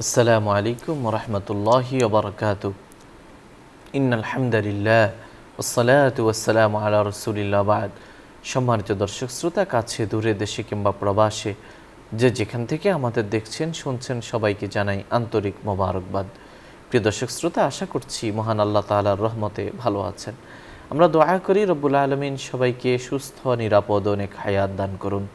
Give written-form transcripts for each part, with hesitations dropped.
আসসালামু আলাইকুম ওয়া রাহমাতুল্লাহি ওয়া বারাকাতুহু। ইন্নাল হামদালিল্লাহ ওয়াসসালাতু ওয়াসসালামু আলা রাসূলিল্লাহ বা'দ। সম্মানিত দর্শক শ্রোতা, কাছে দূরে, দেশে কিংবা প্রবাসে যে যেখান থেকে আমাদের দেখছেন শুনছেন, সবাইকে জানাই আন্তরিক মোবারকবাদ। প্রিয় দর্শক শ্রোতা, আশা করছি মহান আল্লাহ তাআলার রহমতে ভালো আছেন। আমরা দোয়া করি রব্বুল আলামিন সবাইকে সুস্থ, নিরাপদ, অনেক হায়াত দান করুন।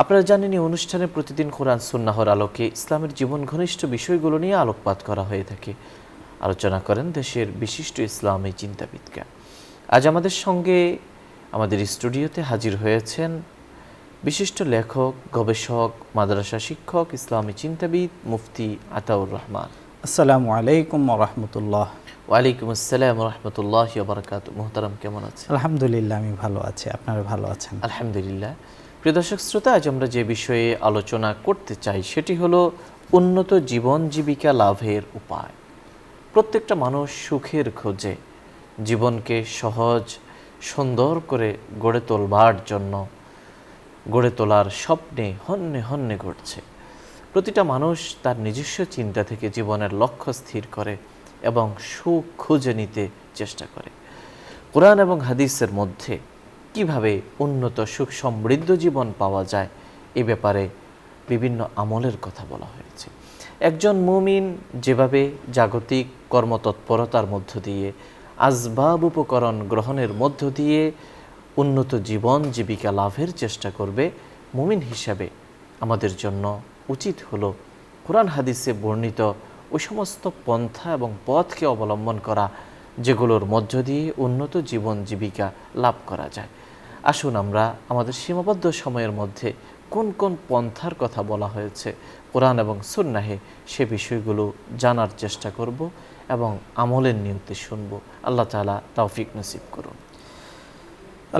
আপনারা জানেন, এই অনুষ্ঠানে প্রতিদিন কোরআন সুন্নাহর আলোকে ইসলামের জীবন ঘনিষ্ঠ বিষয়গুলো নিয়ে আলোকপাত করা হয়ে থাকে। আলোচনা করেন দেশের বিশিষ্ট ইসলামী চিন্তাবিদরা। আজ আমাদের সঙ্গে আমাদের স্টুডিওতে হাজির হয়েছেন বিশিষ্ট লেখক, গবেষক, মাদ্রাসা শিক্ষক, ইসলামী চিন্তাবিদ মুফতি আতাউর রহমান। আসসালামু আলাইকুম ওয়া রাহমাতুল্লাহ। ওয়ালাইকুম আসসালাম ওয়া রাহমাতুল্লাহি ওয়া বারাকাতুহু। মুহতারাম, কেমন আছেন? আলহামদুলিল্লাহ, আমি ভালো আছি। আপনারা ভালো আছেন? আলহামদুলিল্লাহ। প্রিয় দর্শক শ্রোতা, আজ আমরা যে বিষয়ে আলোচনা করতে চাই সেটি হলো উন্নত জীবন জীবিকা লাভের উপায়। প্রত্যেকটা মানুষ সুখের খোঁজে, জীবনকে সহজ সুন্দর করে গড়ে তোলার স্বপ্নে হন্যে হন্যে ঘটছে। প্রতিটা মানুষ তার নিজস্ব চিন্তা থেকে জীবনের লক্ষ্য স্থির করে এবং সুখ খুঁজে নিতে চেষ্টা করে। কোরআন এবং হাদিসের মধ্যে কিভাবে উন্নত সুখ সমৃদ্ধ জীবন পাওয়া যায় এ ব্যাপারে বিভিন্ন আমলের কথা বলা হয়েছে। একজন মুমিন যেভাবে জাগতিক কর্মতৎপরতার মধ্য দিয়ে, আসবাব উপকরণ গ্রহণের মধ্য দিয়ে উন্নত জীবন জীবিকা লাভের চেষ্টা করবে, মুমিন হিসাবে আমাদের জন্য উচিত হলো কোরআন হাদিসে বর্ণিত ওই সমস্ত পন্থা এবং পথকে অবলম্বন করা যেগুলোর মধ্য দিয়ে উন্নত জীবন জীবিকা লাভ করা যায়। আসুন আমরা আমাদের সীমাবদ্ধ সময়ের মধ্যে কোন কোন পন্থার কথা বলা হয়েছে কোরআন এবং সুন্নাহে, সে বিষয়গুলো জানার চেষ্টা করব এবং আমলের নিয়তে শুনব। আল্লাহ তাআলা তৌফিক নসিব করুন।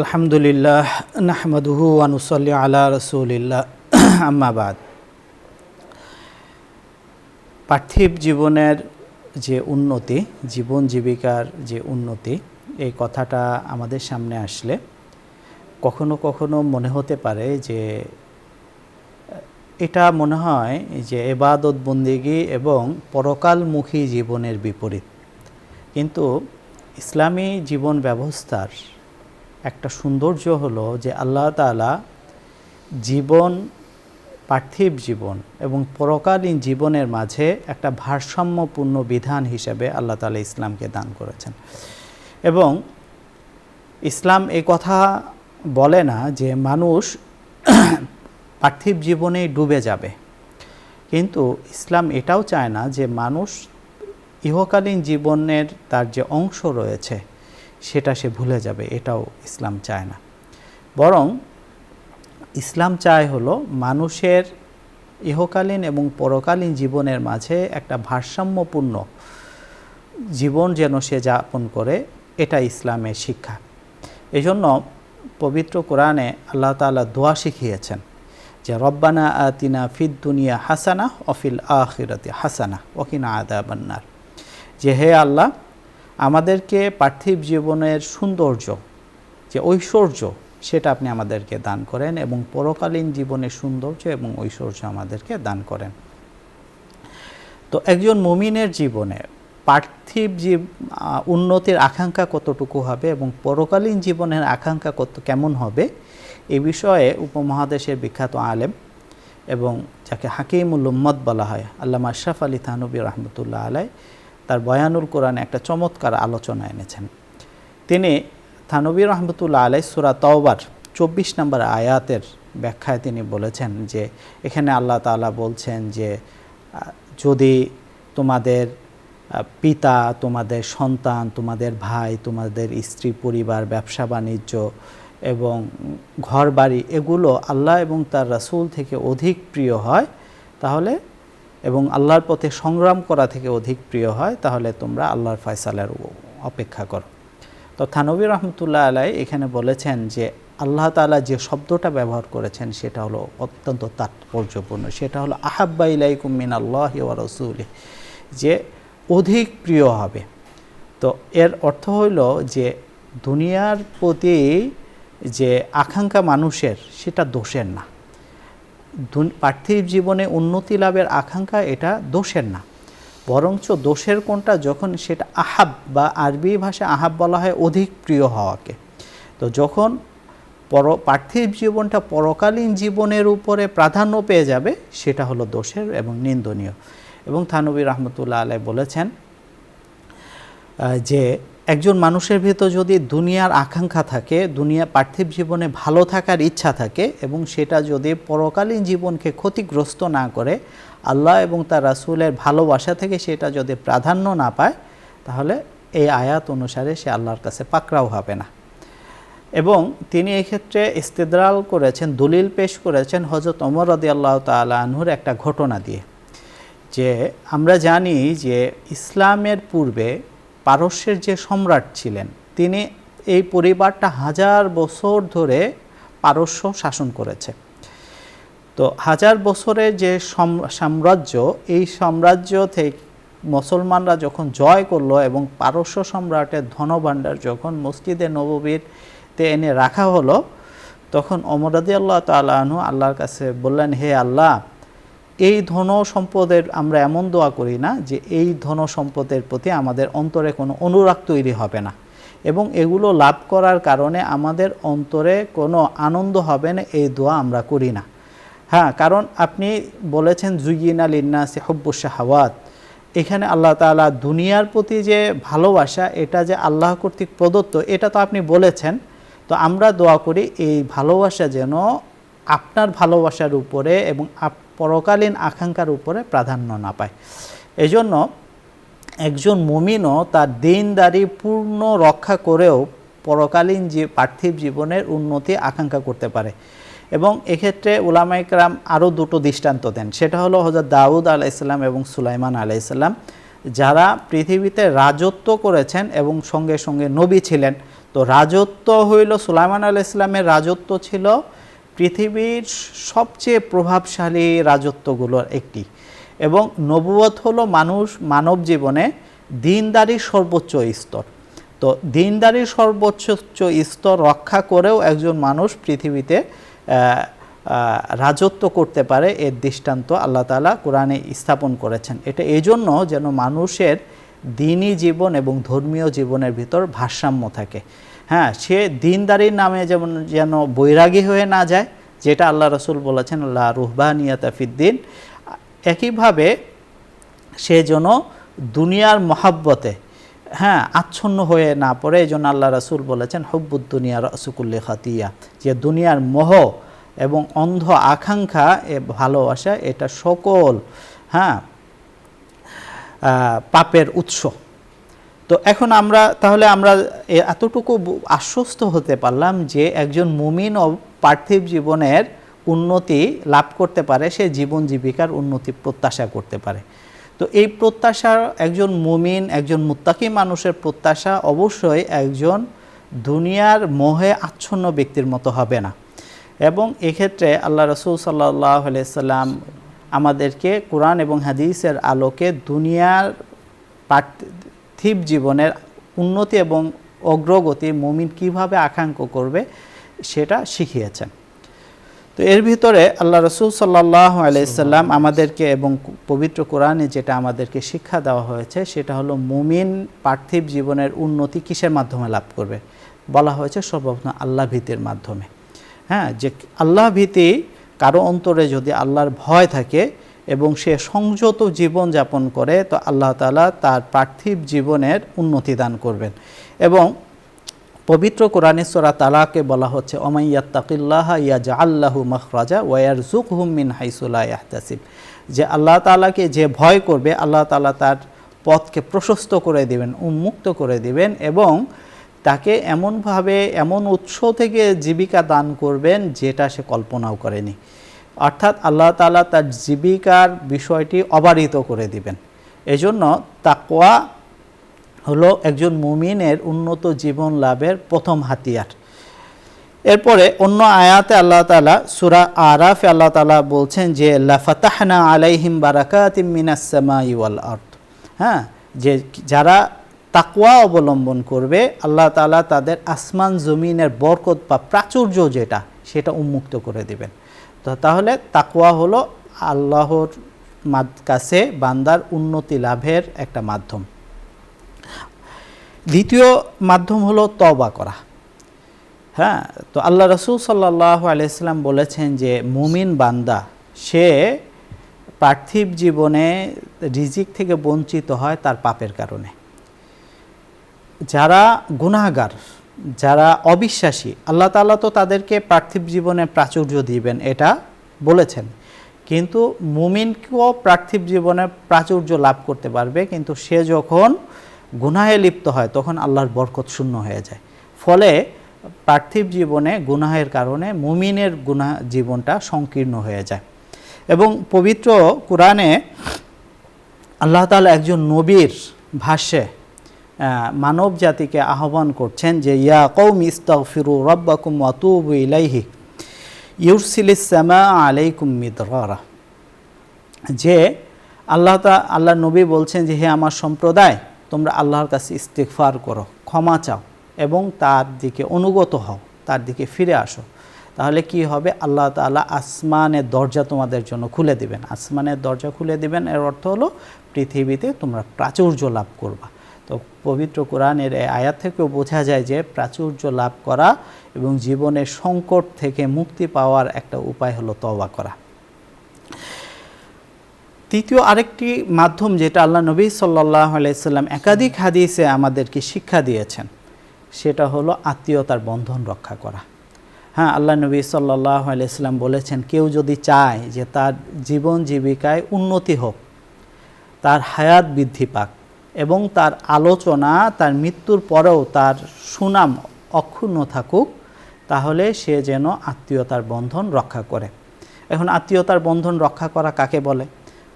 আলহামদুলিল্লাহ, নাহমাদুহু ওয়া নুসাল্লি আলা রাসূলিল্লাহ, আম্মা বাদ। পার্থিব জীবনের যে উন্নতি, জীবন জীবিকার যে উন্নতি, এই কথাটা আমাদের সামনে আসলে কখনো কখনো মনে হতে পারে যে এটা মনে হয় যে ইবাদত বন্দেগী এবং পরকালমুখী জীবনের বিপরীত। কিন্তু ইসলামী জীবন ব্যবস্থার একটা সৌন্দর্য হলো যে আল্লাহ তাআলা জীবন, পার্থিব জীবন এবং পরকালীন জীবনের মাঝে একটা ভারসাম্যপূর্ণ বিধান হিসেবে আল্লাহ তাআলা ইসলামকে দান করেছেন। এবং ইসলাম এই কথা বলে না যে মানুষ পার্থিব জীবনেই ডুবে যাবে, কিন্তু ইসলাম এটাও চায় না যে মানুষ ইহকালীন জীবনের তার যে অংশ রয়েছে সেটা সে ভুলে যাবে, এটাও ইসলাম চায় না। বরং ইসলাম চায় হলো মানুষের ইহকালীন এবং পরকালীন জীবনের মাঝে একটা ভারসাম্যপূর্ণ জীবন যেন সে যাপন করে, এটা ইসলামের শিক্ষা। এজন্য পবিত্র কোরআনে আল্লাহ তাআলা দোয়া শিখিয়েছেন যে রব্বানা আতিনা ফিদ দুনিয়া হাসানা ওয়া ফিল আখিরাতি হাসানা ওয়া কিনা আযাবান্নার। যে হে আল্লাহ, আমাদেরকে পার্থিব জীবনের সৌন্দর্য, যে ঐশ্বর্য, সেটা আপনি আমাদেরকে দান করেন এবং পরকালীন জীবনের সৌন্দর্য এবং ঐশ্বর্য আমাদেরকে দান করেন। তো একজন মুমিনের জীবনে পার্থিব উন্নতির আকাঙ্ক্ষা কতটুকু হবে এবং পরকালীন জীবনের আকাঙ্ক্ষা কেমন হবে, এ বিষয়ে উপমহাদেশের বিখ্যাত আলেম এবং যাকে হাকিমুল উম্মত বলা হয়, আল্লামা আশরাফ আলী থানভী রহমতুল্লাহ আলাই, তার বয়ানুল কোরআনে একটা চমৎকার আলোচনা এনেছেন। তিনি থানভী রহমতুল্লাহ আলাই সূরা তাওবার 24 নম্বর আয়াতের ব্যাখ্যায় তিনি বলেছেন যে এখানে আল্লাহ তাআলা বলছেন যে যদি তোমাদের পিতা, তোমাদের সন্তান, তোমাদের ভাই, তোমাদের স্ত্রী পরিবার, ব্যবসা বাণিজ্য এবং ঘর বাড়ি এগুলো আল্লাহ এবং তার রাসূল থেকে অধিক প্রিয় হয়, তাহলে এবং আল্লাহর পথে সংগ্রাম করা থেকে অধিক প্রিয় হয়, তাহলে তোমরা আল্লাহর ফয়সালার অপেক্ষা করো। তো থানভী রহমতুল্লাহ আলাই এখানে বলেছেন যে আল্লাহ তাআলা যে শব্দটা ব্যবহার করেছেন সেটা হলো অত্যন্ত তাৎপর্যপূর্ণ। সেটা হলো আহাব্বা ইলাইকুম মিনাল্লাহি ওয়া রাসূলিহি, যে অধিক প্রিয় হবে। তো এর অর্থ হইল যে দুনিয়ার প্রতি যে আকাঙ্ক্ষা মানুষের, সেটা দোষের না। পার্থিব জীবনে উন্নতি লাভের আকাঙ্ক্ষা এটা দোষের না, বরঞ্চ দোষের কোনটা, যখন সেটা আহাব বা আরবি ভাষায় আহাব বলা হয় অধিক প্রিয় হওয়াকে। তো যখন পার্থিব জীবনটা পরকালীন জীবনের উপরে প্রাধান্য পেয়ে যাবে, সেটা হলো দোষের এবং নিন্দনীয়। এবং থানবী রহমতুল্লাহ আলাই বলেছেন যে একজন মানুষের ভিতর যদি দুনিয়ার আকাঙ্ক্ষা থাকে, পার্থিব জীবনে ভালো থাকার ইচ্ছা থাকে, এবং সেটা যদি পরকালীন জীবনকে ক্ষতিগ্রস্ত না করে, আল্লাহ এবং তার রাসূলের ভালোবাসা থেকে সেটা যদি প্রাধান্য না পায়, তাহলে এই আয়াত অনুসারে সে আল্লাহর কাছে পাকড়াও হবে না। এবং তিনি এক্ষেত্রে ইস্তেদলাল করেছেন, দলিল পেশ করেছেন হযরত ওমর রাদিয়াল্লাহু তাআলা আনহুর একটা ঘটনা দিয়ে। যে আমরা জানি যে ইসলামের পূর্বে পারস্যের যে সম্রাট ছিলেন, তিনি এই পরিবারটা 1000 বছর ধরে পারস্য শাসন করেছে। তো 1000 বছরের যে সাম্রাজ্য, এই সাম্রাজ্য থেকে মুসলমানরা যখন জয় করলো এবং পারস্য সম্রাটের ধনভাণ্ডার যখন মসজিদে নববীতে এনে রাখা হলো, তখন ওমর রাদিয়াল্লাহু তাআলা আনহু আল্লাহর কাছে বললেন, হে আল্লাহ, এই ধন সম্পদের আমরা এমন দোয়া করি না যে এই ধন সম্পদের প্রতি আমাদের অন্তরে কোনো অনুরাগ তৈরি হবে না, এবং এগুলো লাভ করার কারণে আমাদের অন্তরে কোনো আনন্দ হবে না, এই দোয়া আমরা করি না। হ্যাঁ, কারণ আপনি বলেছেন জুয়িনা লিন্নাসি হুব্বুশ শাহাওয়াত, এখানে আল্লাহ তাআলা দুনিয়ার প্রতি যে ভালোবাসা, এটা যে আল্লাহ কর্তৃক প্রদত্ত, এটা তো আপনি বলেছেন। তো আমরা দোয়া করি এই ভালোবাসা যেন আপনার ভালোবাসার উপরে এবং পরকালীন আকাঙ্ক্ষার উপরে প্রাধান্য না পায়। এজন্য একজন মুমিনও তার দিনদারি পূর্ণ রক্ষা করেও পরকালীন যে পার্থিব জীবনের উন্নতি আকাঙ্ক্ষা করতে পারে। এবং এক্ষেত্রে উলামায়ে কেরাম আরও দুটো দৃষ্টান্ত দেন। সেটা হলো হযরত দাউদ আলাইহিস সালাম এবং সুলাইমান আলাইহিস সালাম, যারা পৃথিবীতে রাজত্ব করেছেন এবং সঙ্গে সঙ্গে নবী ছিলেন। তো রাজত্ব হইল, সুলাইমান আলাইহিস সালামের রাজত্ব ছিল পৃথিবীর সবচেয়ে প্রভাবশালী রাজত্বগুলোর একটি, এবং নবুয়ত হলো মানব জীবনে দিনদারির সর্বোচ্চ স্তর। তো দিনদারির সর্বোচ্চ স্তর রক্ষা করেও একজন মানুষ পৃথিবীতে রাজত্ব করতে পারে, এর দৃষ্টান্ত আল্লাহ তাআলা কোরআনে স্থাপন করেছেন। এটা এজন্য যেন মানুষের দ্বীনি জীবন এবং ধর্মীয় জীবনের ভিতর ভারসাম্য থাকে। হ্যাঁ, সে দিনদারির নামে যেন বৈরাগী হয়ে না যায়, যেটা আল্লাহ রাসূল বলেছেন লা রুহবানিয়াতা ফিদ্দিন। একইভাবে সে যেন দুনিয়ার মহাব্বতে আচ্ছন্ন হয়ে না পড়ে। এই জন্য আল্লাহ রাসূল বলেছেন হুব্বুদ দুনিয়া রাসু কুল্লি খাতিয়া, যে দুনিয়ার মোহ এবং অন্ধ আকাঙ্ক্ষা ভালোবাসা, এটা সকল পাপের উৎস। তো এখন তাহলে আমরা এতটুকু আশ্বস্ত হতে পারলাম যে একজন মুমিন ও পার্থিব জীবনের উন্নতি লাভ করতে পারে, সে জীবন জীবিকার উন্নতি প্রত্যাশা করতে পারে। তো এই প্রত্যাশা একজন মুমিন, একজন মুত্তাকি মানুষের প্রত্যাশা অবশ্যই একজন দুনিয়ার মোহে আচ্ছন্ন ব্যক্তির মতো হবে না। এবং এক্ষেত্রে আল্লাহ রাসূল সাল্লাল্লাহু আলাইহি সাল্লাম আমাদেরকে কোরআন এবং হাদিসের আলোকে দুনিয়ার পার্থিব জীবনের উন্নতি এবং অগ্রগতি মুমিন কিভাবে আকাঙ্ক্ষা করবে সেটা শিখিয়েছেন। তো এর ভিতরে আল্লাহ রাসূল সাল্লাল্লাহু আলাইহি সাল্লাম আমাদেরকে এবং পবিত্র কোরআনে যেটা আমাদেরকে শিক্ষা দেওয়া হয়েছে, সেটা হলো মুমিন পার্থিব জীবনের উন্নতি কিসের মাধ্যমে লাভ করবে। বলা হয়েছে সর্বপ্রথম আল্লাহ ভীতির মাধ্যমে। যে আল্লাহ ভীতি কারো অন্তরে যদি আল্লাহর ভয় থাকে এবং সে সংযত জীবন যাপন করে, তো আল্লাহ তাআলা তার পার্থিব জীবনের উন্নতি দান করবেন। এবং পবিত্র কোরআনে সূরা তালাকে বলা হচ্ছে ওমাইয়াত্তাকিল্লাহা ইয়াজআল লাহু মাখরাজা ওয়া ইয়ারযুকহু মিন হাইসু লা ইয়াহতাসিব, যে আল্লাহ তাআলাকে যে ভয় করবে, আল্লাহ তাআলা তার পথকে প্রশস্ত করে দিবেন, উন্মুক্ত করে দিবেন, এবং তাকে এমনভাবে এমন উৎস থেকে জীবিকা দান করবেন যেটা সে কল্পনাও করেনি। অর্থাৎ আল্লাহ তাআলা তার জীবিকার বিষয়টি অবারিত করে দিবেন। এজন্য তাকওয়া হলো একজন মুমিনের উন্নত জীবন লাভের প্রথম হাতিয়ার। এরপরে অন্য আয়াতে আল্লাহ তাআলা সূরা আরাফে আল্লাহ তাআলা বলছেন যে লাফাতাহনা আলাইহিম বারাকাতিম মিনাস সামাই ওয়াল আরদ, যে যারা তাকওয়া অবলম্বন করবে আল্লাহ তাআলা তাদের আসমান জমিনের বরকত বা প্রাচুর্য যেটা, সেটা উন্মুক্ত করে দিবেন। তাহলে তাকওয়া হলো আল্লাহর কাছে বান্দার উন্নতি লাভের একটা মাধ্যম। দ্বিতীয় মাধ্যম হলো তওবা করা। হ্যাঁ, তো আল্লাহ রাসূল সাল্লাল্লাহু আলাইহি ওয়াসাল্লাম বলেছেন যে মুমিন বান্দা সে পার্থিব জীবনে রিজিক থেকে বঞ্চিত হয় তার পাপের কারণে। যারা গুনাহগার, যারা অবিশ্বাসী, আল্লাহ তাআলা তো তাদেরকে পার্থিব জীবনে প্রাচুর্য দিবেন এটা বলেছেন, কিন্তু মুমিনকেও পার্থিব জীবনে প্রাচুর্য লাভ করতে পারবে, কিন্তু সে যখন গুনাহে লিপ্ত হয় তখন আল্লাহর বরকত শূন্য হয়ে যায়। ফলে পার্থিব জীবনে গুনাহের কারণে মুমিনের গুনাহ জীবনটা সংকীর্ণ হয়ে যায়। এবং পবিত্র কোরআনে আল্লাহ তাআলা একজন নবীর ভাষ্যে মানব জাতিকে আহ্বান করছেন যে ইয়া কওমি ইস্তাগফিরু রাব্বাকুম ওয়া তুবু ইলাইহি ইউরসিলিস সামাআ আলাইকুম মিদরারা। যে আল্লাহ নবী বলছেন যে হে আমার সম্প্রদায়, তোমরা আল্লাহর কাছে ইস্তিগফার করো, ক্ষমা চাও এবং তার দিকে অনুগত হও, তার দিকে ফিরে আসো। তাহলে কি হবে? আল্লাহ তাআলা আসমানের দরজা তোমাদের জন্য খুলে দিবেন। আসমানের দরজা খুলে দিবেন এর অর্থ হলো পৃথিবীতে তোমরা প্রাচুর্য লাভ করবা। তো পবিত্র কোরআনের এই আয়াত থেকেও বোঝা যায় যে প্রাচুর্য লাভ করা এবং জীবনের সংকট থেকে মুক্তি পাওয়ার একটা উপায় হলো তওবা করা। তৃতীয় আরেকটি মাধ্যম যেটা আল্লাহ নবী সাল্লাল্লাহু আলাইহি সাল্লাম একাধিক হাদিসে আমাদেরকে শিক্ষা দিয়েছেন, সেটা হলো আত্মীয়তার বন্ধন রক্ষা করা। হ্যাঁ, আল্লাহ নবী সাল্লাল্লাহু আলাইহি সাল্লাম বলেছেন, কেউ যদি চায় যে তার জীবন জীবিকায় উন্নতি হোক, তার হায়াত বৃদ্ধি পাক এবং তার আলোচনা তার মৃত্যুর পরেও তার সুনাম অক্ষুণ্ণ থাকুক, তাহলে সে যেন আত্মীয়তার বন্ধন রক্ষা করে। এখন আত্মীয়তার বন্ধন রক্ষা করা কাকে বলে?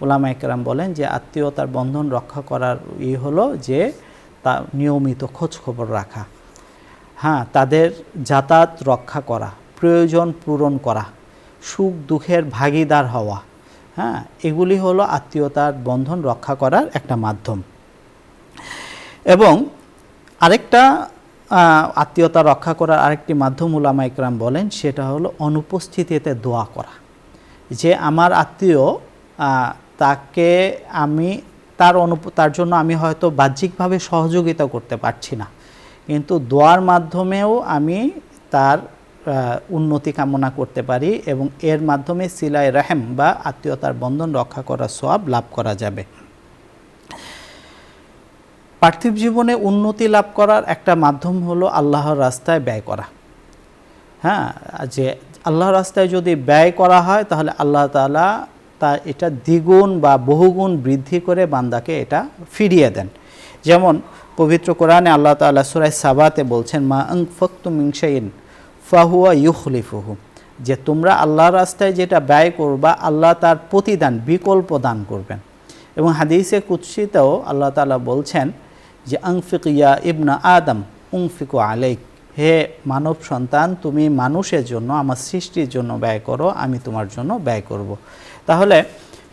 উলামা ইকরাম বলেন যে আত্মীয়তার বন্ধন রক্ষা করার হলো যে তা নিয়মিত খোঁজ খবর রাখা, হ্যাঁ, তাদের যাতায়াত রক্ষা করা, প্রয়োজন পূরণ করা, সুখ দুঃখের ভাগীদার হওয়া, হ্যাঁ, এগুলি হলো আত্মীয়তার বন্ধন রক্ষা করার একটা মাধ্যম। এবং আরেকটা আত্মীয়তা রক্ষা করার আরেকটি মাধ্যম উলামা ইকরাম বলেন, সেটা হলো অনুপস্থিতিতে দোয়া করা। যে আমার আত্মীয়, তাকে আমি তার জন্য আমি হয়তো বাহ্যিকভাবে সহযোগিতা করতে পারছি না, কিন্তু দোয়ার মাধ্যমেও আমি তার উন্নতি কামনা করতে পারি এবং এর মাধ্যমে সিলায়ে রাহম বা আত্মীয়তার বন্ধন রক্ষা করার সওয়াব লাভ করা যাবে। পার্থিব জীবনে উন্নতি লাভ করার একটা মাধ্যম হলো আল্লাহর রাস্তায় ব্যয় করা। হ্যাঁ, যে আল্লাহর রাস্তায় যদি ব্যয় করা হয় তাহলে আল্লাহ তাআলা তা এটা দ্বিগুণ বা বহুগুণ বৃদ্ধি করে বান্দাকে এটা ফিরিয়ে দেন। যেমন পবিত্র কোরআনে আল্লাহ তাআলা সূরা সাবাতে বলছেন, মা আনফাকতুম মিন শাইইন ফাহুয়া ইউখলিফুহু, যে তোমরা আল্লাহর রাস্তায় যেটা ব্যয় করবা আল্লাহ তার প্রতিদান বিকল্প দান করবেন। এবং হাদিসে কুদসিতেও আল্লাহ তাআলা বলছেন যে আনফিক ইয়া ইবনা আদম উনফিকু আলাইক, হে মানব সন্তান, তুমি মানুষের জন্য, আমার সৃষ্টির জন্য ব্যয় করো, আমি তোমার জন্য ব্যয় করব। তাহলে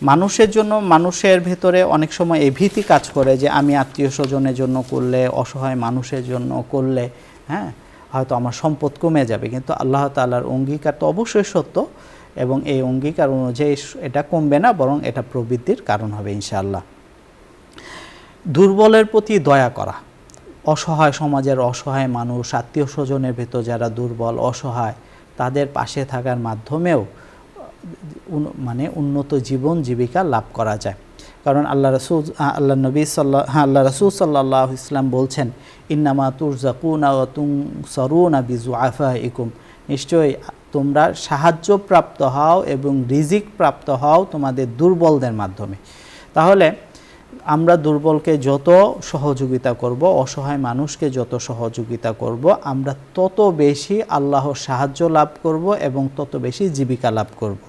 মানুষের জন্য, মানুষের ভেতরে অনেক সময় এই ভীতি কাজ করে যে আমি আত্মীয় স্বজনের জন্য করলে, অসহায় মানুষের জন্য করলে, হ্যাঁ, হয়তো আমার সম্পদ কমে যাবে। কিন্তু আল্লাহ তাআলার অঙ্গীকার তো অবশ্যই সত্য এবং এই অঙ্গীকার অনুযায়ী এটা কমবে না, বরং এটা প্রবৃদ্ধির কারণ হবে ইনশাআল্লাহ। দুর্বলের প্রতি দয়া করা, অসহায় সমাজের অসহায় মানুষ, আত্মীয় স্বজনের ভেতর যারা দুর্বল অসহায়, তাদের পাশে থাকার মাধ্যমেও উন্নত জীবন জীবিকা লাভ করা যায়। কারণ আল্লাহ রাসূল সাল্লাল্লাহু আলাইহি ওয়াসাল্লাম বলছেন, ইন্নামা তুরযাকুনা ওয়া তুনসারুনা বিযুআফাইকুম, নিশ্চয়ই তোমরা সাহায্যপ্রাপ্ত হও এবং রিজিক প্রাপ্ত হও তোমাদের দুর্বলদের মাধ্যমে। তাহলে আমরা দুর্বলকে যত সহযোগিতা করব, অসহায় মানুষকে যত সহযোগিতা করব, আমরা তত বেশি আল্লাহর সাহায্য লাভ করব এবং তত বেশি জীবিকা লাভ করব।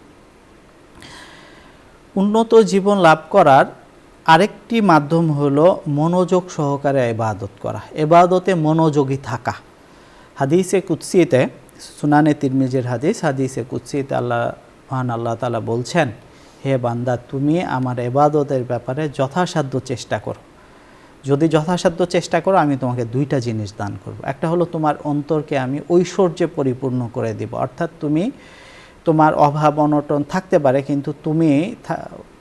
উন্নত জীবন লাভ করার আরেকটি মাধ্যম হলো মনোযোগ সহকারে ইবাদত করা, ইবাদতে মনোযোগী থাকা। হাদিসে কুদসিতে, সুনানে তিরমিজির হাদিসে কুদসিতে আল্লাহ তাআলা বলছেন, হে বান্দা, তুমি আমার ইবাদতের ব্যাপারে যথাসাধ্য চেষ্টা করো। যদি যথাসাধ্য চেষ্টা করো আমি তোমাকে দুইটা জিনিস দান করব। একটা হলো তোমার অন্তরকে আমি ঐশ্বর্যে পরিপূর্ণ করে দিব, অর্থাৎ তুমি তোমার অভাব অনটন থাকতে পারে, কিন্তু তুমি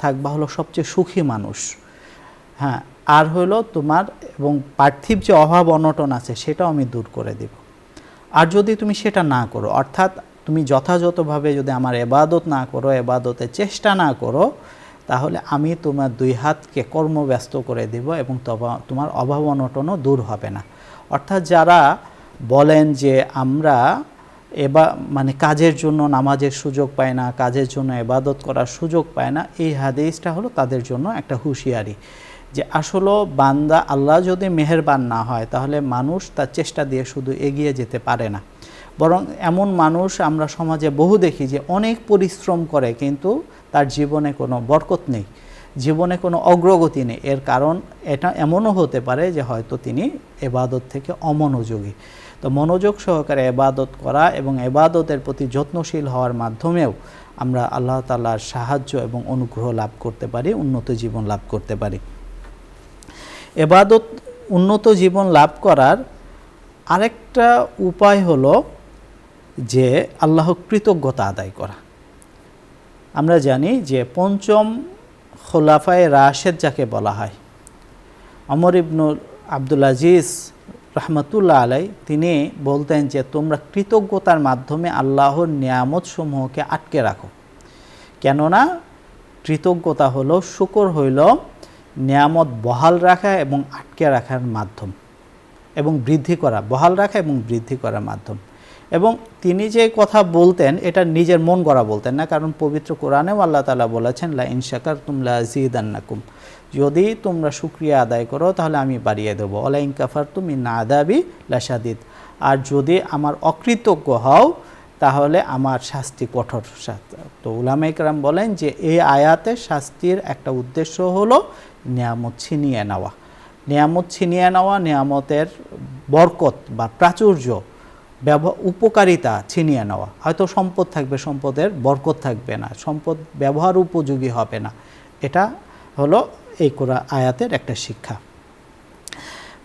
থাকবা হলো সবচেয়ে সুখী মানুষ। হ্যাঁ, আর হলো তোমার এবং পার্থিব যে অভাব অনটন আছে সেটাও আমি দূর করে দেব। আর যদি তুমি সেটা না করো, অর্থাৎ তুমি যথাযথভাবে যদি আমার এবাদত না করো, এবাদতের চেষ্টা না করো, তাহলে আমি তোমার দুই হাতকে কর্মব্যস্ত করে দেব এবং তোমার অভাব অনটনও দূর হবে না। অর্থাৎ যারা বলেন যে আমরা মানে কাজের জন্য নামাজের সুযোগ পায় না, কাজের জন্য ইবাদত করার সুযোগ পায় না, এই হাদিসটা হলো তাদের জন্য একটা হুঁশিয়ারি যে আসলে বান্দা আল্লাহ যদি মেহেরবান না হয় তাহলে মানুষ তার চেষ্টা দিয়ে শুধু এগিয়ে যেতে পারে না। বরং এমন মানুষ আমরা সমাজে বহু দেখি যে অনেক পরিশ্রম করে কিন্তু তার জীবনে কোনো বরকত নেই, জীবনে কোনো অগ্রগতি নেই। এর কারণ এটা এমনও হতে পারে যে হয়তো তিনি ইবাদত থেকে অমনোযোগী। তো মনোযোগ সহকারে ইবাদত করা এবং ইবাদতের প্রতি যত্নশীল হওয়ার মাধ্যমেও আমরা আল্লাহ তাআলার সাহায্য এবং অনুগ্রহ লাভ করতে পারি, উন্নত জীবন লাভ করতে পারি। ইবাদত উন্নত জীবন লাভ করার আরেকটা উপায় হলো যে আল্লাহ কৃতজ্ঞতা আদায় করা। আমরা জানি যে পঞ্চম খোলাফায়ে রাশেদ যাকে বলা হয়, ওমর ইবনে আব্দুল আজিজ রহমতুল্লাহ আলাই, তিনি বলতেন যে তোমরা কৃতজ্ঞতার মাধ্যমে আল্লাহর নিয়ামত সমূহকে আটকে রাখো। কেননা কৃতজ্ঞতা হলো, শুকর হইল নিয়ামত বহাল রাখা এবং আটকে রাখার মাধ্যম এবং বৃদ্ধি করা, বহাল রাখা এবং বৃদ্ধি করার মাধ্যম। এবং তিনি যে কথা বলতেন এটা নিজের মন গড়া বলতেন না, কারণ পবিত্র কোরআনেও আল্লাহ তাআলা বলেছেন লা ইন শাকারতুম লা আযীদান্নাকুম, যদি তোমরা শুকরিয়া আদায় করো তাহলে আমি বাড়িয়ে দেবো, ওয়ালা ইন কাফারতুম ইন আযাবি লাশাদীদ, আর যদি আমার অকৃতজ্ঞ হও তাহলে আমার শাস্তি কঠোর। তো উলামায়ে কেরাম বলেন যে এই আয়াতে শাস্তির একটা উদ্দেশ্য হলো নিয়ামত ছিনিয়ে নেওয়া, নিয়ামত ছিনিয়ে নেওয়া, নিয়ামতের বরকত বা প্রাচুর্য উপকারিতা ছিনিয়ে নেওয়া। হয়তো সম্পদ থাকবে, সম্পদের বরকত থাকবে না, সম্পদ ব্যবহার উপযোগী হবে না। এটা হলো এই আয়াতের একটা শিক্ষা।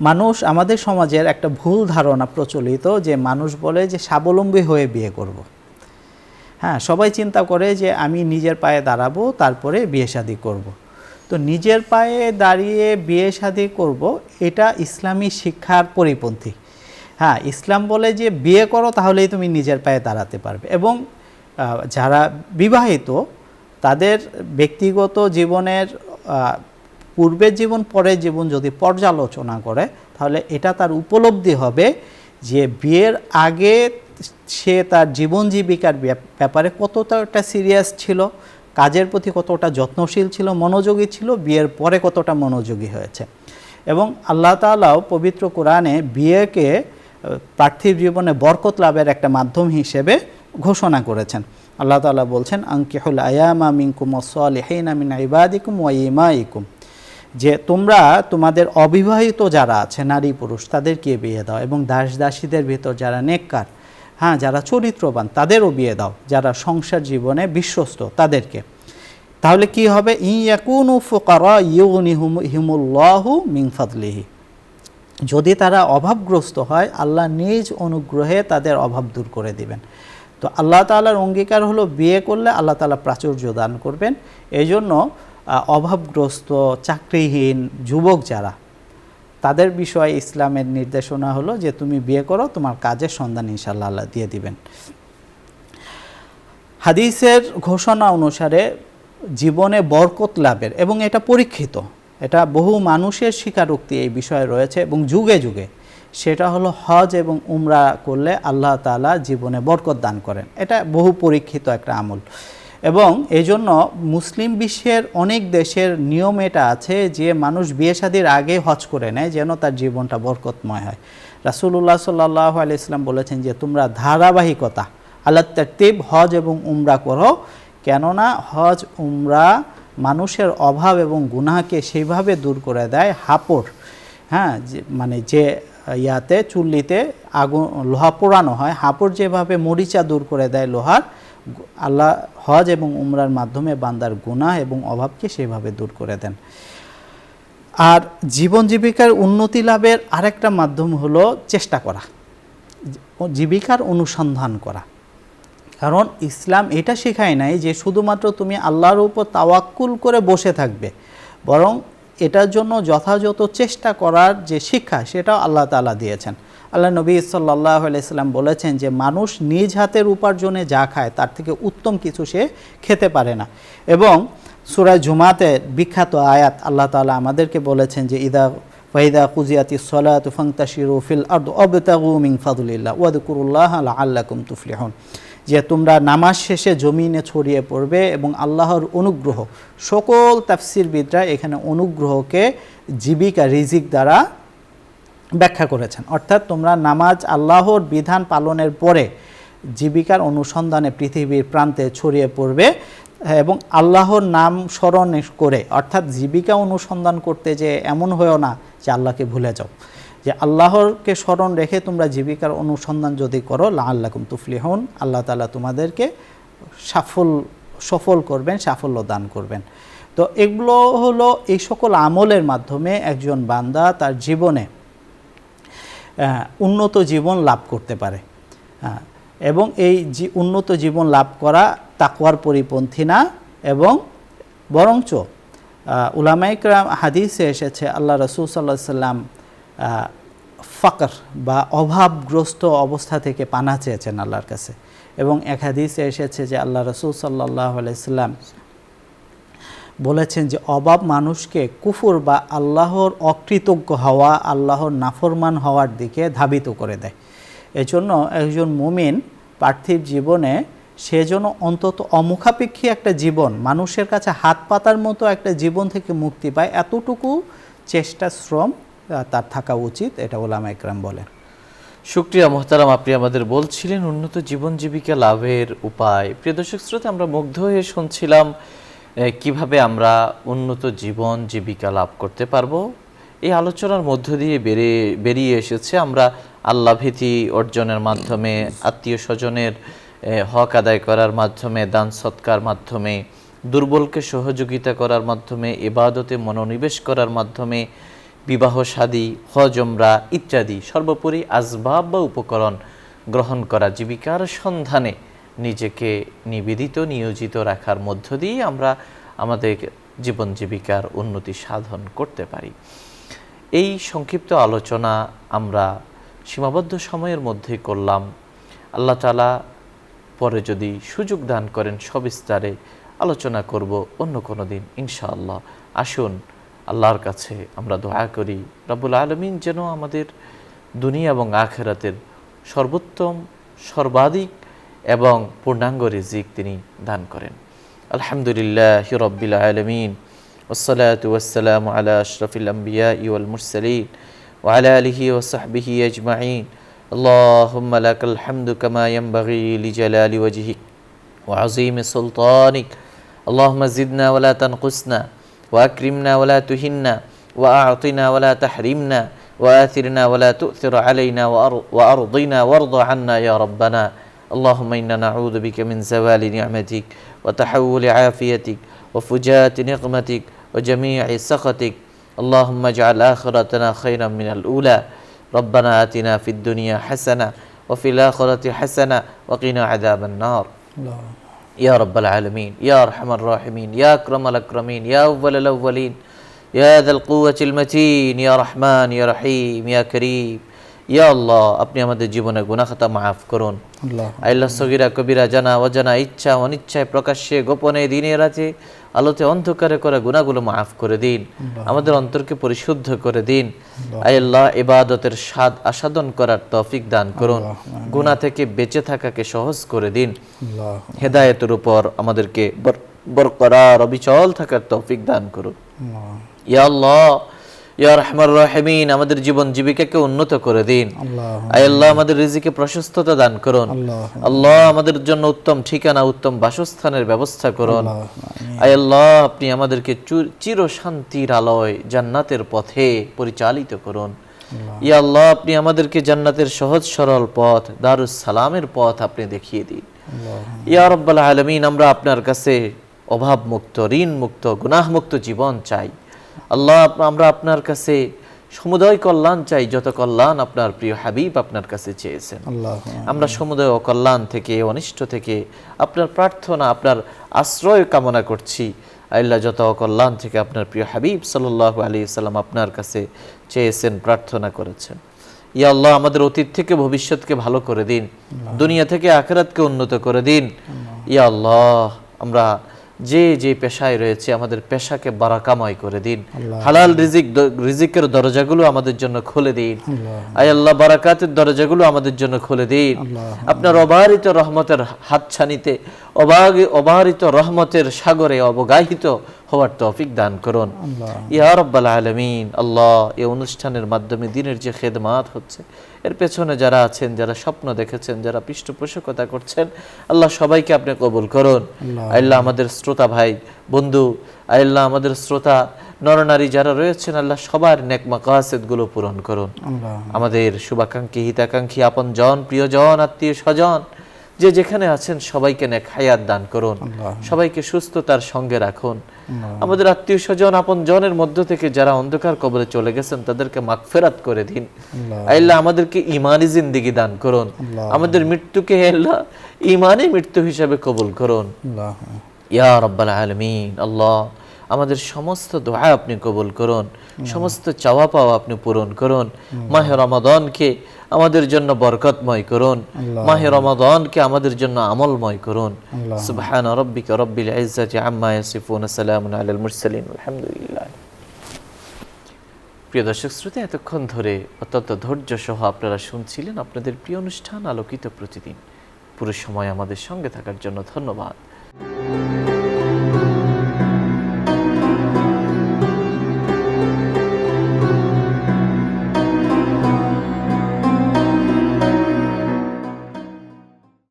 মানুষ, আমাদের সমাজের একটা ভুল ধারণা প্রচলিত যে মানুষ বলে যে স্বাবলম্বী হয়ে বিয়ে করব। হ্যাঁ, সবাই চিন্তা করে যে আমি নিজের পায়ে দাঁড়াবো তারপরে বিয়ে শাদী করব। তো নিজের পায়ে দাঁড়িয়ে বিয়ে শাদী করব এটা ইসলামী শিক্ষার পরিপন্থী। হ্যাঁ, ইসলাম বলে যে বিয়ে করো তাহলেই তুমি নিজের পায়ে দাঁড়াতে পারবে। এবং যারা বিবাহিত তাদের ব্যক্তিগত জীবনের পূর্বের জীবন পরের জীবন যদি পর্যালোচনা করে তাহলে এটা তার উপলব্ধি হবে যে বিয়ের আগে সে তার জীবন জীবিকার ব্যাপারে কতটা সিরিয়াস ছিল, কাজের প্রতি কতটা যত্নশীল ছিল, মনোযোগী ছিল, বিয়ের পরে কতটা মনোযোগী হয়েছে। এবং আল্লাহ তাআলাও পবিত্র কোরআনে বিয়েকে পার্থিব জীবনে বরকত লাভের একটা মাধ্যম হিসেবে ঘোষণা করেছেন। আল্লাহ তাআলা বলছেন আনকিহুল আয়ামা মিনকুম ওয়াস-সালিহিনা মিন ইবাদিকুম ওয়া ইমাইকুম, যে তোমরা তোমাদের অবিবাহিত যারা আছে নারী পুরুষ তাদেরকে বিয়ে দাও এবং দাস দাসীদের ভিতর যারা নেককার, হ্যাঁ যারা চরিত্রবান তাদেরও বিয়ে দাও, যারা সংসার জীবনে বিশ্বস্ত তাদেরকে। তাহলে কি হবে? ইয়াকুনু ফুকারা ইউগনিহিমুল্লাহু মিন ফাদলিহি, যদি তারা অভাবগ্রস্ত হয় আল্লাহ নিজ অনুগ্রহে তাদের অভাব দূর করে দিবেন। তো আল্লাহ তাআলার অঙ্গীকার হলো বিয়ে করলে আল্লাহ তাআলা প্রাচুর্য দান করবেন। এই জন্য অভাবগ্রস্ত, চাকরিহীন যুবক যারা, তাদের বিষয়ে ইসলামের নির্দেশনা হলো যে তুমি বিয়ে করো, তোমার কাজের সন্ধান ইনশাআল্লাহ আল্লাহ দিয়ে দিবেন। হাদিসের ঘোষণা অনুসারে জীবনে বরকত লাভের, এবং এটা পরীক্ষিত, এটা বহু মানুষের স্বীকারোক্তি এই বিষয়ে রয়েছে এবং যুগে যুগে, সেটা হলো হজ এবং উমরা করলে আল্লাহ তাআলা জীবনে বরকত দান করেন। এটা বহু পরীক্ষিত একটা আমল। এবং এই জন্য মুসলিম বিশ্বের অনেক দেশের নিয়ম এটা আছে যে মানুষ বিয়ে শাদীর আগে হজ করে নেয় যেন তার জীবনটা বরকতময় হয়। রাসূলুল্লাহ সাল্লাল্লাহু আলাইহি ওয়াসাল্লাম বলেছেন যে তোমরা ধারাবাহিকতা আলা তারতিব হজ এবং উমরা করো, কেননা হজ উমরা মানুষের অভাব এবং গুনাহকে সেইভাবে দূর করে দেয়, হাপড়, হ্যাঁ মানে যে ইয়াতে চুল্লিতে আগুন লোহা পোড়ানো হয়, হাপড় যেভাবে মরিচা দূর করে দেয় লোহার, আল্লাহ হজ এবং উমরার মাধ্যমে বান্দার গুনাহ এবং অভাবকে সেভাবে দূর করে দেন। আর জীবন জীবিকার উন্নতি লাভের আরেকটা মাধ্যম হলো চেষ্টা করা, জীবিকার অনুসন্ধান করা। কারণ ইসলাম এটা শেখায় নাই যে শুধুমাত্র তুমি আল্লাহর উপর তাওয়াক্কুল করে বসে থাকবে, বরং এটার জন্য যথাযথ চেষ্টা করার যে শিক্ষা সেটাও আল্লাহ তাআলা দিয়েছেন। আল্লাহ নবী সাল্লাল্লাহু আলাইহি সাল্লাম বলেছেন যে মানুষ নিজ হাতের উপার্জনে যা খায় তার থেকে উত্তম কিছু সে খেতে পারে না। এবং সূরা জুমাতে বিখ্যাত আয়াত আল্লাহ তাআলা আমাদেরকে বলেছেন যে ফাইদা কুজিয়াতিস সালাতু ফান্তাশিরু ফিল আরদি ওয়াবতাগু মিন ফাদলিল্লাহ ওয়াযকুরুল্লাহা লাআল্লাকুম তুফলিহুন, যে তোমরা নামাজ শেষে জমিনে ছড়িয়ে পড়বে এবং আল্লাহর অনুগ্রহ, সকল তাফসীরবিদরা এখানে অনুগ্রহকে জীবিকা রিজিক দ্বারা ব্যাখ্যা করেছেন। অর্থাৎ তোমরা নামাজ আল্লাহর বিধান পালনের পরে জীবিকার অনুসন্ধানে পৃথিবীর প্রান্তে ছড়িয়ে পড়বে এবং আল্লাহর নাম স্মরণ করে, অর্থাৎ জীবিকা অনুসন্ধান করতে যে এমন হয়েও না যে আল্লাহকে ভুলে যাও, যে আল্লাহরকে স্মরণ রেখে তোমরা জীবিকার অনুসন্ধান যদি করো লাআল্লাকুম তুফলিহুন, আল্লাহ তাআলা তোমাদেরকে সফল করবেন, সাফল্য দান করবেন। তো এগুলো হলো এই সকল আমলের মাধ্যমে একজন বান্দা তার জীবনে উন্নত জীবন লাভ করতে পারে। এবং এই উন্নত জীবন লাভ করা তাকওয়ার পরিপন্থী না, এবং বরঞ্চ উলামায়ে কেরাম হাদিসে এসেছে আল্লাহ রাসূল সাল্লাল্লাহু আলাইহি সাল্লাম ফাকর বা অভাবগ্রস্ত অবস্থা থেকে পানা চেয়েছেন আল্লাহর কাছে। এবং এক হাদিসে এসেছে যে আল্লাহ রাসূল সাল্লাল্লাহু আলাইহি সাল্লাম বলেছেন যে অভাব মানুষকে কুফর বা আল্লাহর অকৃতজ্ঞ হওয়া, আল্লাহর নাফরমান হওয়ার দিকে ধাবিত করে দেয়। এজন্য একজন মুমিন পার্থিব জীবনে সেজন্য অন্তত অমুখাপেক্ষী একটা জীবন, মানুষের কাছে হাত পাতার মতো একটা জীবন থেকে মুক্তি পায়, এতটুকু চেষ্টা শ্রম তার থাকা উচিত, এটা উলামায়ে কেরাম বলেন। শুকরিয়া মোহতারাম, আপনি আমাদের বলছিলেন উন্নত জীবন জীবিকা লাভের উপায়। প্রিয় দর্শক শ্রোতা, আমরা মুগ্ধ হয়ে শুনছিলাম কিভাবে আমরা উন্নত জীবন জীবিকা লাভ করতে পারবো। এই আলোচনার মধ্য দিয়ে বেরিয়ে এসেছে আমরা আল্লাহ ভীতি অর্জনের মাধ্যমে, আত্মীয় স্বজনের হক আদায় করার মাধ্যমে, দান সৎকার মাধ্যমে, দুর্বলকে সহযোগিতা করার মাধ্যমে, ইবাদতে মনোনিবেশ করার মাধ্যমে, বিবাহ শাদী, হজ উমরা ইত্যাদি সর্বোপরি আসবাব বা উপকরণ গ্রহণ করা, জীবিকার সন্ধানে নিজেকে নিয়োজিত রাখার মধ্য দিয়ে আমরা আমাদের জীবন জীবিকার উন্নতি সাধন করতে পারি। এই সংক্ষিপ্ত আলোচনা আমরা সীমাবদ্ধ সময়ের মধ্যে করলাম। আল্লাহ তাআলা পরে যদি সুযোগ দান করেন সবিস্তারে আলোচনা করব অন্য কোনো দিন ইনশাআল্লাহ। আসুন আল্লাহর কাছে আমরা দোয়া করি, রব্বুল আলামিন যেন আমাদের দুনিয়া এবং আখিরাতের সর্বোত্তম, সর্বাধিক এবং পূর্ণাঙ্গ রিজিক তিনি দান করেন। আলহামদুলিল্লাহি রাব্বিল আলামিন, ওয়াসসালাতু ওয়াসসালামু আলা আশরাফিল আমবিয়াই ওয়াল মুরসালিন ওয়া আলা আলিহি ওয়া সাহবিহি আজমাইন। আল্লাহুম্মা লাকাল হামদু কামা ইয়ানবাগি লিজালালি ওয়াজহিক ওয়া আযীমি সুলতানিক। আল্লাহুম্মা জিদনা ওয়া লা তানকুসনা ওয়া আকরিমনা ওয়া লা তুহিন্না ওয়া আ'তিনা ওয়া লা তাহরিমনা ওয়া আথিরনা ওয়া লা তু'থির আলাইনা ওয়া আরদিনা ওয়ারদ আন্না ইয়া রাব্বানা। اللهم إنا نعوذ بك من زوال نعمتك وتحول عافيتك وفجاءة نقمتك وجميع سخطك. اللهم اجعل آخرتنا خيرا من الأولى. ربنا آتنا في الدنيا حسنة وفي الآخرة حسنة وقنا عذاب النار. يا رب العالمين، يا أرحم الراحمين، يا أكرم الأكرمين، يا أول الأولين، يا ذا القوة المتين، يا رحمن يا رحيم يا كريم। ইয়া আল্লাহ, আপনি আমাদের জীবনের গুনাহ খাতা মাফ করুন। আল্লাহ সগীরা কবিরা, জানা অজানা, ইচ্ছা অনিচ্ছায়, প্রকাশ্যে গোপনে, দিনে রাতে, আলোতে অন্ধকারে করা গুনাহগুলো মাফ করে দিন। আমাদের অন্তরকে পরিশুদ্ধ করে দিন। আল্লাহ ইবাদতের স্বাদ আস্বাদন করার তৌফিক দান করুন। গুনাহ থেকে বেঁচে থাকাকে সহজ করে দিন। হেদায়েতের উপর আমাদেরকে বরকরার অবিচল থাকার তৌফিক দান করুন। ইয়া আল্লাহ, ইয়া রহমান রহিমিন, আমাদের জীবন জীবিকাকে উন্নত করে দিন। আল্লাহ আমাদের রিজিকে প্রশস্ততা দান করুন। আল্লাহ আমাদের জন্য উত্তম ঠিকানা, উত্তম বাসস্থানের ব্যবস্থা করুন। আল্লাহ আপনি আমাদেরকে চির শান্তির আলোয় জান্নাতের পথে পরিচালিত করুন। ইয়া আল্লাহ আপনি আমাদেরকে জান্নাতের সহজ সরল পথ, দারুস সালামের পথ আপনি দেখিয়ে দিন। ইয়া রাব্বাল আলামিন, আমরা আপনার কাছে অভাব মুক্ত, ঋণ মুক্ত, গুনাহ মুক্ত জীবন চাই। আল্লাহ আমরা আপনার কাছে সমুদয় কল্যাণ চাই, যত কল্যাণ আপনার প্রিয় হাবিব আপনার কাছে চেয়েছেন। আল্লাহ আমরা সমুদয় অকল্যাণ থেকে, অনিষ্ট থেকে আপনার প্রার্থনা, আপনার আশ্রয় কামনা করছি। আল্লাহ, যত অকল্যাণ থেকে আপনার প্রিয় হাবিব সাল্লাল্লাহু আলাইহি সাল্লাম আপনার কাছে চেয়েছেন, প্রার্থনা করেছেন। ইয়া আল্লাহ, আমাদের অতীত থেকে ভবিষ্যৎকে ভালো করে দিন, দুনিয়া থেকে আখিরাতকে উন্নত করে দিন। ইয়া আল্লাহ, আমরা যে যে পেশায় রয়েছে আমাদের পেশাকে বারাকাময় করে দিন। হালাল রিজিকের দরজাগুলো আমাদের জন্য খুলে দিন। আয় আল্লাহ, বারাকাতের দরজাগুলো আমাদের জন্য খুলে দিন। আপনার অবারিত রহমতের হাতছানিতে, অবারিত রহমতের সাগরে অবগাহিত হওয়ার তৌফিক দান করুন ইয়া রাব্বাল আলামিন। আল্লাহ, এই অনুষ্ঠানের মাধ্যমে দিনের যে খেদমাত হচ্ছে, এর পেছনে যারা আছেন, যারা স্বপ্ন দেখেছেন, যারা পৃষ্ঠপোষকতা করছেন, আল্লাহ সবাইকে আপনি কবুল করুন। আল্লাহ, আমাদের শ্রোতা ভাই বন্ধু, আল্লাহ আমাদের শ্রোতা নরনারী যারা রয়েছেন, আল্লাহ সবার নেক মাকাসিদগুলো পূরণ করুন। আমাদের শুভাকাঙ্ক্ষী, হিতাকাঙ্ক্ষী, আপনজন, প্রিয়জন, আত্মীয় স্বজন যে যেখানে আছেন সবাইকে নেক হায়াত দান করুন, সবাইকে সুস্থতার সঙ্গে রাখুন। আমাদের আত্মীয় স্বজন, আপন জনের মধ্য থেকে যারা অন্ধকার কবরে চলে গেছেন তাদেরকে মাগফিরাত করে দিন। আল্লাহ, আমাদেরকে ঈমানি জিন্দেগি দান করুন। আমাদের মৃত্যুকে আল্লাহ ঈমানি মৃত্যু হিসেবে কবুল করুন ইয়া রাব্বাল আলামিন। আল্লাহ, আমাদের সমস্ত দোয়া আপনি কবুল করুন, সমস্ত চাওয়া পাওয়া আপনি পূরণ করুন। মাহে রমাদানকে আমাদের জন্য বরকতময় করুন, মাহে রমাদানকে আমাদের জন্য আমলময় করুন। সুবহানা রাব্বিকা রাব্বিল ইজ্জাতি আম্মা ইয়াসিফুন, সালামুন আলাল মুরসালিন, আলহামদুলিল্লাহ। প্রিয় দর্শক শ্রোতা, এতক্ষণ ধরে অত্যন্ত ধৈর্য সহ আপনারা শুনছিলেন আপনাদের প্রিয় অনুষ্ঠান আলোকিত প্রতিদিন। পুরো সময় আমাদের সঙ্গে থাকার জন্য ধন্যবাদ।